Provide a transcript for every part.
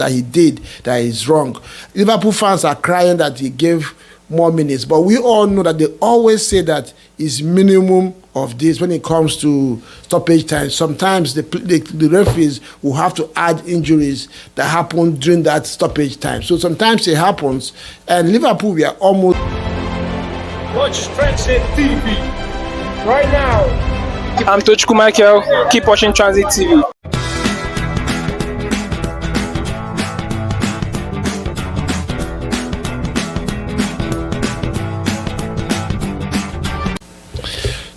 that he did that is wrong. Liverpool fans are crying that he gave more minutes, but we all know that they always say that is minimum of this when it comes to stoppage time. Sometimes the referees will have to add injuries that happen during that stoppage time. So sometimes it happens, and Liverpool, we are almost... Watch Transit TV right now. I'm Doucoure Michael. Keep watching Transit TV.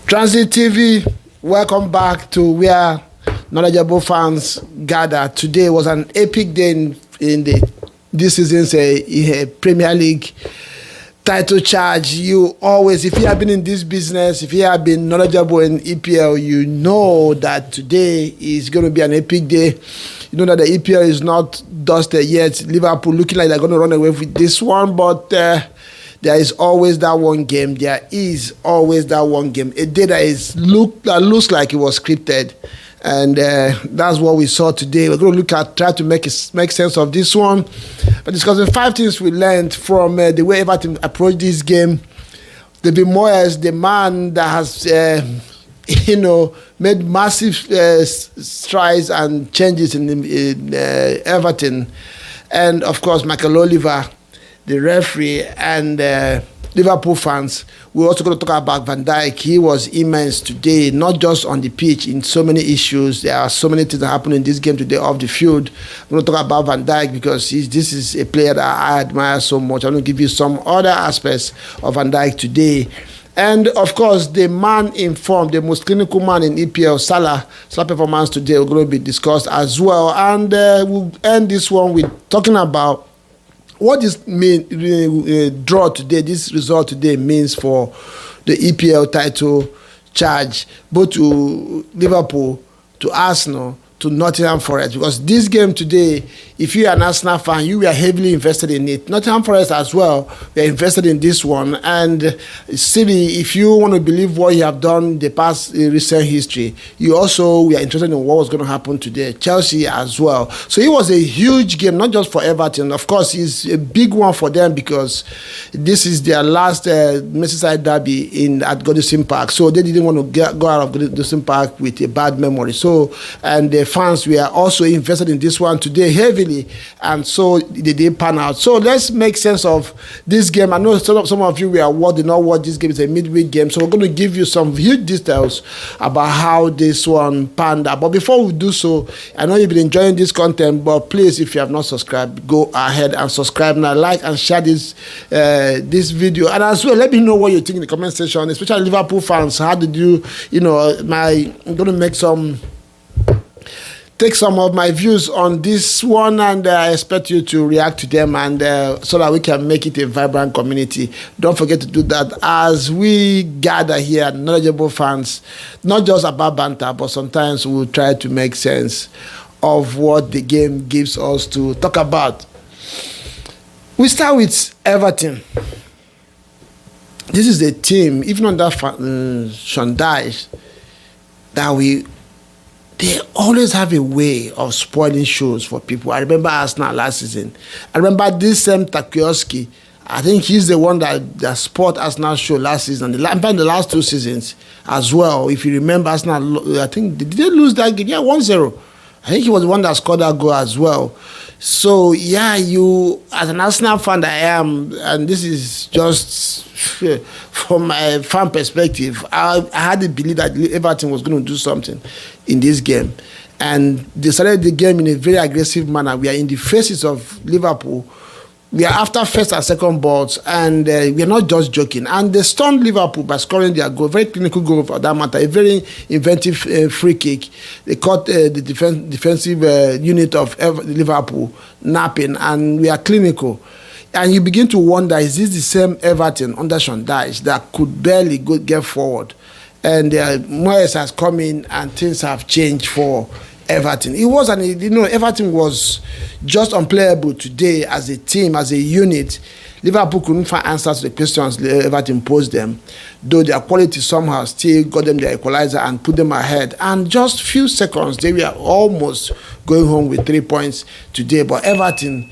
Transit TV, welcome back to where knowledgeable fans gather. Today was an epic day in this season's Premier League title charge. You always, if you have been in this business, if you have been knowledgeable in EPL, you know that today is going to be an epic day. You know that the EPL is not dusted yet. Liverpool looking like they're going to run away with this one, but there is always that one game. There is always that one game. A day that looks like it was scripted. And that's what we saw today. We're going to try to make sense of this one. But discussing 5 things we learned from the way Everton approached this game. David Moyes, the man that has, made massive strides and changes in Everton. And, of course, Michael Oliver, the referee, and Liverpool fans. We're also going to talk about Van Dijk. He was immense today, not just on the pitch, in so many issues. There are so many things that happen in this game today off the field. I'm going to talk about Van Dijk because this is a player that I admire so much. I'm going to give you some other aspects of Van Dijk today. And, of course, the man in form, the most clinical man in EPL, Salah performance today will going to be discussed as well. And we'll end this one with talking about what this draw today, this result today means for the EPL title charge, both to Liverpool, to Arsenal, to Nottingham Forest, because this game today, if you're an Arsenal fan, you were heavily invested in it. Nottingham Forest as well, we're invested in this one. And City, if you want to believe what you have done in the past recent history, you also were interested in what was going to happen today. Chelsea as well. So it was a huge game, not just for Everton. Of course, it's a big one for them because this is their last Merseyside derby at Goodison Park. So they didn't want to go out of Goodison Park with a bad memory. So, and the fans were also invested in this one today heavily, and so they did pan out. So let's make sense of this game. I know some of you did not watch this game. It's a midweek game, so we're going to give you some huge details about how this one panned out. But before we do so, I know you've been enjoying this content, but please, if you have not subscribed, go ahead and subscribe now, like and share this video, and as well let me know what you think in the comment section, especially Liverpool fans. How did you, I'm going to take some of my views on this one, and I expect you to react to them, and so that we can make it a vibrant community. Don't forget to do that as we gather here, knowledgeable fans, not just about banter, but sometimes we'll try to make sense of what the game gives us to talk about. We start with Everton. This is a team, even under Sean Dyche, that they always have a way of spoiling shows for people. I remember Arsenal last season. I remember this same Tarkowski. I think he's the one that spoiled Arsenal show last season. In the last 2 seasons as well. If you remember, Arsenal, I think, did they lose that game? Yeah, 1-0. I think he was the one that scored that goal as well. So, yeah, you, as an Arsenal fan that I am, and this is just from my fan perspective, I had to believe that Everton was going to do something in this game. And they started the game in a very aggressive manner. We are in the faces of Liverpool. We are after first and second balls, and we are not just joking. And they stunned Liverpool by scoring their goal, very clinical goal for that matter, a very inventive free kick. They caught the defensive unit of Liverpool napping, and we are clinical. And you begin to wonder, is this the same Everton under Sean Dyche that could barely get forward? And Moyes has come in, and things have changed for Everton. Everton was just unplayable today as a team, as a unit. Liverpool couldn't find answers to the questions Everton posed them, though their quality somehow still got them their equalizer and put them ahead. And just few seconds, they were almost going home with 3 points today. But Everton,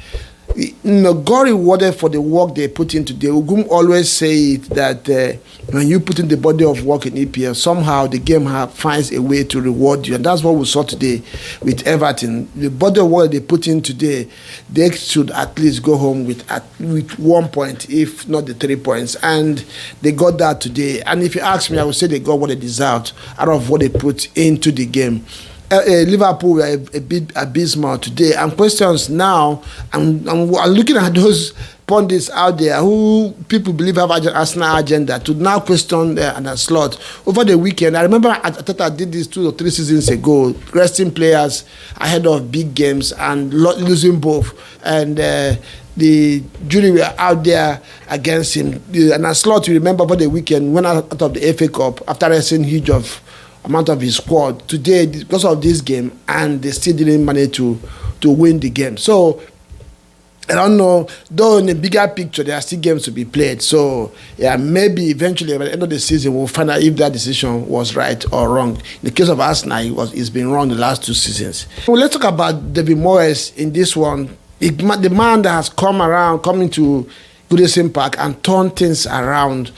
got rewarded for the work they put in today. Ugum always say it that when you put in the body of work in EPL, somehow the game finds a way to reward you, and that's what we saw today with Everton. The body of work they put in today, they should at least go home with 1 point, if not the 3 points, and they got that today. And if you ask me, I would say they got what they deserved out of what they put into the game. Liverpool were a bit abysmal today, and questions now. I'm looking at those pundits out there who people believe have an Arsenal agenda to now question Arne Slot over the weekend. I remember Ateta did this 2 or 3 seasons ago, resting players ahead of big games and losing both, and the jury were out there against him. Arne Slot, you remember, over the weekend went out of the FA Cup after resting huge amount of his squad today because of this game, and they still didn't manage to win the game. So I don't know, though in the bigger picture there are still games to be played. So yeah, maybe eventually by the end of the season we'll find out if that decision was right or wrong. In the case of Arsenal, it's been wrong the last 2 seasons. Well, let's talk about David Moyes in this one. The man that has come into Goodison Park and turn things around.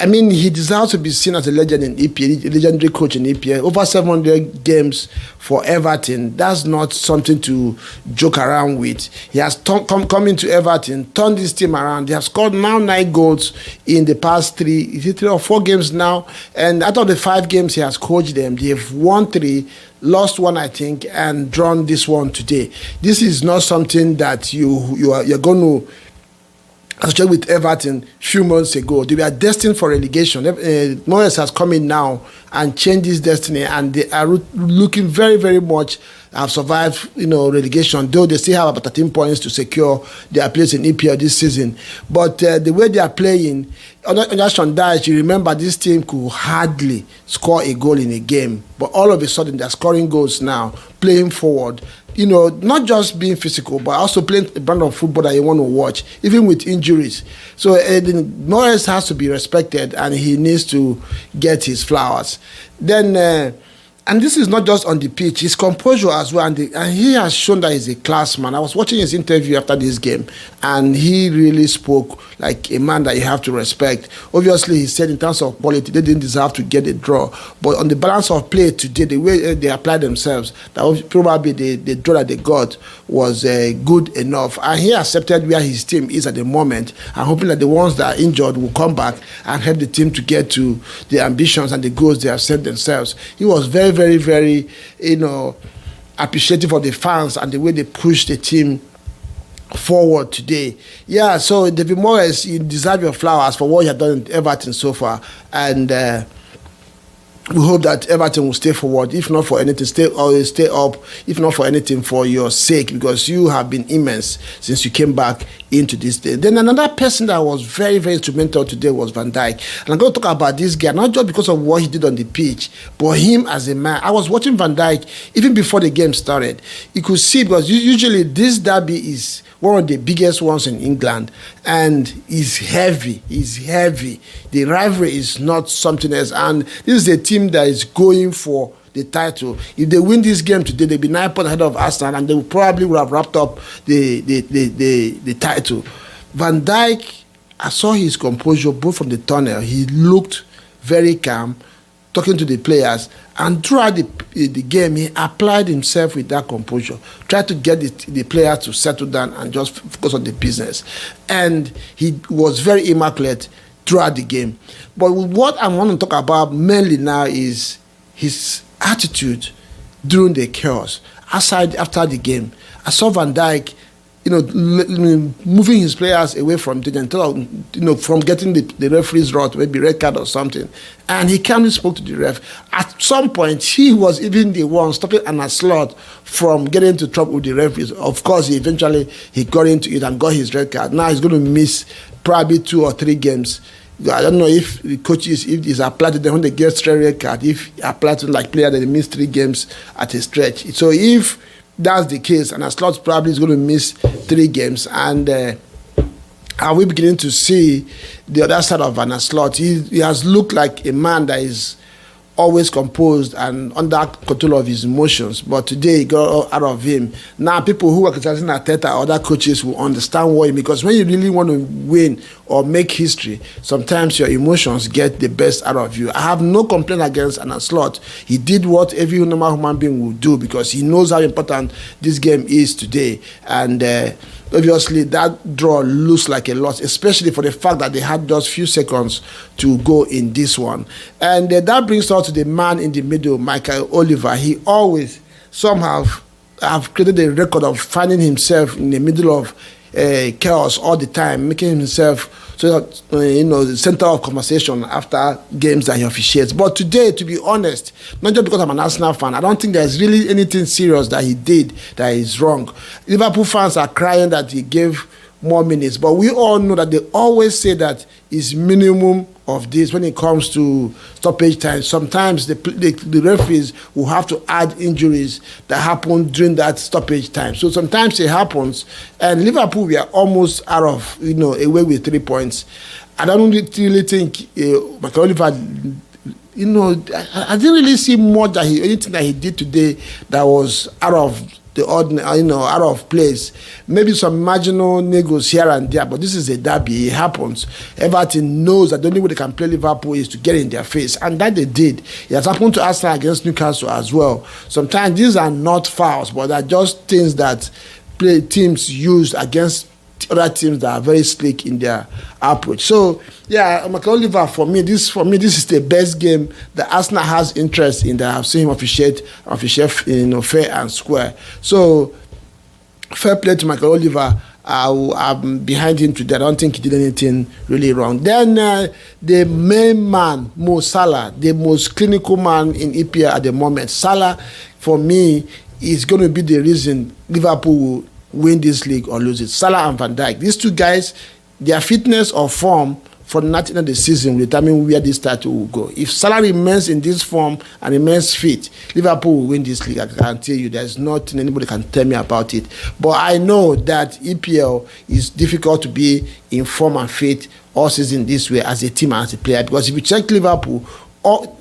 I mean, he deserves to be seen as a legend in EPL, a legendary coach in EPL. Over 700 games for Everton. That's not something to joke around with. He has come into Everton, turned this team around. They have scored now 9 goals in the past 3 or 4 games now. And out of the 5 games he has coached them, they have won 3, lost 1, I think, and drawn this one today. This is not something that you're going to associated with Everton a few months ago. They were destined for relegation. Moyes has come in now and changed his destiny, and they are looking very, very much have survived, relegation, though they still have about 13 points to secure their place in EPL this season. But the way they are playing, under Sean Dyche, you remember this team could hardly score a goal in a game. But all of a sudden, they're scoring goals now, playing forward. Not just being physical, but also playing a brand of football that you want to watch, even with injuries. So Moyes has to be respected, and he needs to get his flowers. Then, and this is not just on the pitch, his composure as well, and he has shown that he's a class man. I was watching his interview after this game, and he really spoke like a man that you have to respect. Obviously, he said in terms of quality, they didn't deserve to get a draw, but on the balance of play today, the way they applied themselves, that was probably the draw that they got was good enough, and he accepted where his team is at the moment, and hoping that the ones that are injured will come back and help the team to get to the ambitions and the goals they have set themselves. He was very, very, very, appreciative of the fans and the way they pushed the team forward today. Yeah, so David Moyes, you deserve your flowers for what you have done in Everton so far, and we hope that Everton will stay forward, if not for anything, stay up, if not for anything, for your sake, because you have been immense since you came back into this day. Then another person that was very, very instrumental today was Van Dijk. And I'm going to talk about this guy, not just because of what he did on the pitch, but him as a man. I was watching Van Dijk even before the game started. You could see, because usually this derby is one of the biggest ones in England, and it's heavy. The rivalry is not something else, and this is a team that is going for the title. If they win this game today, they'll be 9 points ahead of Arsenal, and they probably would have wrapped up the title. Van Dijk, I saw his composure both from the tunnel. He looked very calm, talking to the players, and throughout the game, he applied himself with that composure, tried to get the players to settle down and just focus on the business. And he was very immaculate throughout the game. But what I want to talk about mainly now is his attitude during the chaos. After the game, I saw Van Dijk, moving his players away from danger, from getting the referee's rod, maybe red card or something. And he calmly spoke to the ref. At some point, he was even the one stopping Arne Slot from getting into trouble with the referees. Of course, he got into it and got his red card. Now he's going to miss probably 2 or 3 games. I don't know if the coaches, if it's applied to them when they get straight red card, if applied to like player that they miss 3 games at a stretch. So if that's the case, and Arne Slot probably is going to miss 3 games, and are we beginning to see the other side of Arne Slot? He has looked like a man that is always composed and under control of his emotions. But today, it got out of him. Now, people who are criticizing Arteta or other coaches will understand why, because when you really want to win or make history, sometimes your emotions get the best out of you. I have no complaint against Arne Slot. He did what every normal human being would do because he knows how important this game is today. And obviously, that draw looks like a loss, especially for the fact that they had just few seconds to go in this one. And that brings us to the man in the middle, Michael Oliver. He always somehow have created a record of finding himself in the middle of chaos all the time, making himself the center of conversation after games that he officiates. But today, to be honest, not just because I'm an Arsenal fan, I don't think there's really anything serious that he did that is wrong. Liverpool fans are crying that he gave more minutes, but we all know that they always say that is minimum of this when it comes to stoppage time. Sometimes the referees will have to add injuries that happen during that stoppage time. So sometimes it happens, and Liverpool we are almost out of away with 3 points. I don't really think Michael Oliver. I didn't really see much anything that he did today that was out of the ordinary, out of place. Maybe some marginal niggles here and there, but this is a derby. It happens. Everton knows that the only way they can play Liverpool is to get in their face, and that they did. It has happened to Arsenal against Newcastle as well. Sometimes these are not fouls, but they're just things that teams use against other teams that are very slick in their approach. So yeah, Michael Oliver, for me this is the best game that Arsenal has interest in that I've seen him officiate fair and square. So fair play to Michael Oliver. I'm behind him today. I don't think he did anything really wrong. Then the main man, Mo Salah, the most clinical man in EPL at the moment. Salah, for me, is going to be the reason Liverpool will win this league or lose it. Salah and Van Dijk, these two guys, their fitness or form for the end of the season will determine where this title will go. If Salah remains in this form and remains fit, Liverpool will win this league. I can tell you, there's nothing anybody can tell me about it. But I know that EPL is difficult to be in form and fit all season this way as a team and as a player, because if you check Liverpool,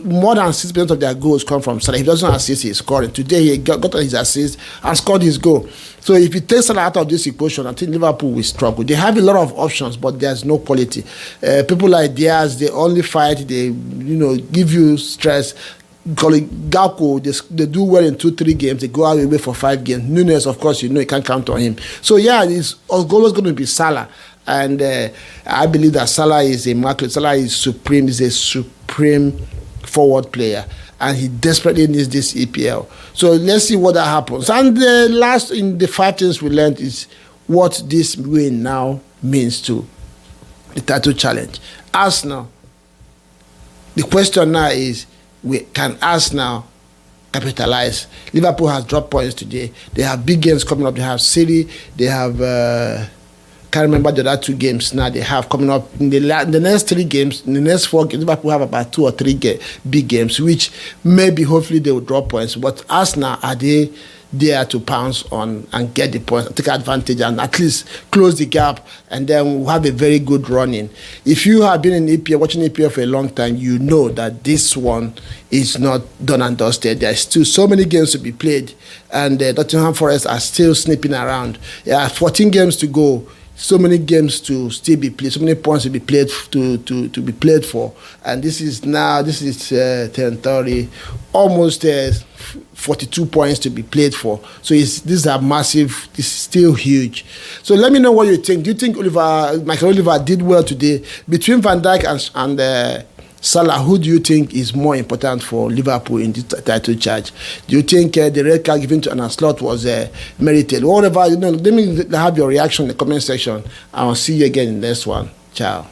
more than 6% of their goals come from Salah. If he doesn't assist, he's scoring. Today, he got his assist and scored his goal. So if you take Salah out of this equation, I think Liverpool will struggle. They have a lot of options, but there's no quality. People like Diaz, they only fight, they give you stress. Doucoure, they do well in 2-3 games. They go away for 5 games. Nunes, of course, you can't count on him. So yeah, it's always going to be Salah. And I believe that Salah is a market. Salah is supreme. He's a supreme forward player, and he desperately needs this EPL. So let's see what that happens. And the last in the 5 things we learned is what this win now means to the title challenge. Arsenal. The question now is, can Arsenal capitalize? Liverpool has dropped points today. They have big games coming up. They have City. They have. Can't remember the other 2 games now they have coming up. In the next 3 games, in the next 4 games, Liverpool have about 2 or 3 big games, which maybe hopefully they will drop points. But Arsenal, are they there to pounce on and get the points, take advantage and at least close the gap, and then we'll have a very good run-in. If you have been in EPL, watching EPL for a long time, you know that this one is not done and dusted. There's still so many games to be played, and Nottingham Forest are still sniffing around. There are 14 games to go. So many games to still be played, so many points to be played to be played for, and this is 10:30, almost 42 points to be played for. So these are massive. This is still huge. So let me know what you think. Do you think Michael Oliver did well today? Between Van Dijk and Salah, who do you think is more important for Liverpool in this title charge? Do you think the red card given to Arne Slot was merited? Whatever, let me have your reaction in the comment section. I'll see you again in the next one. Ciao.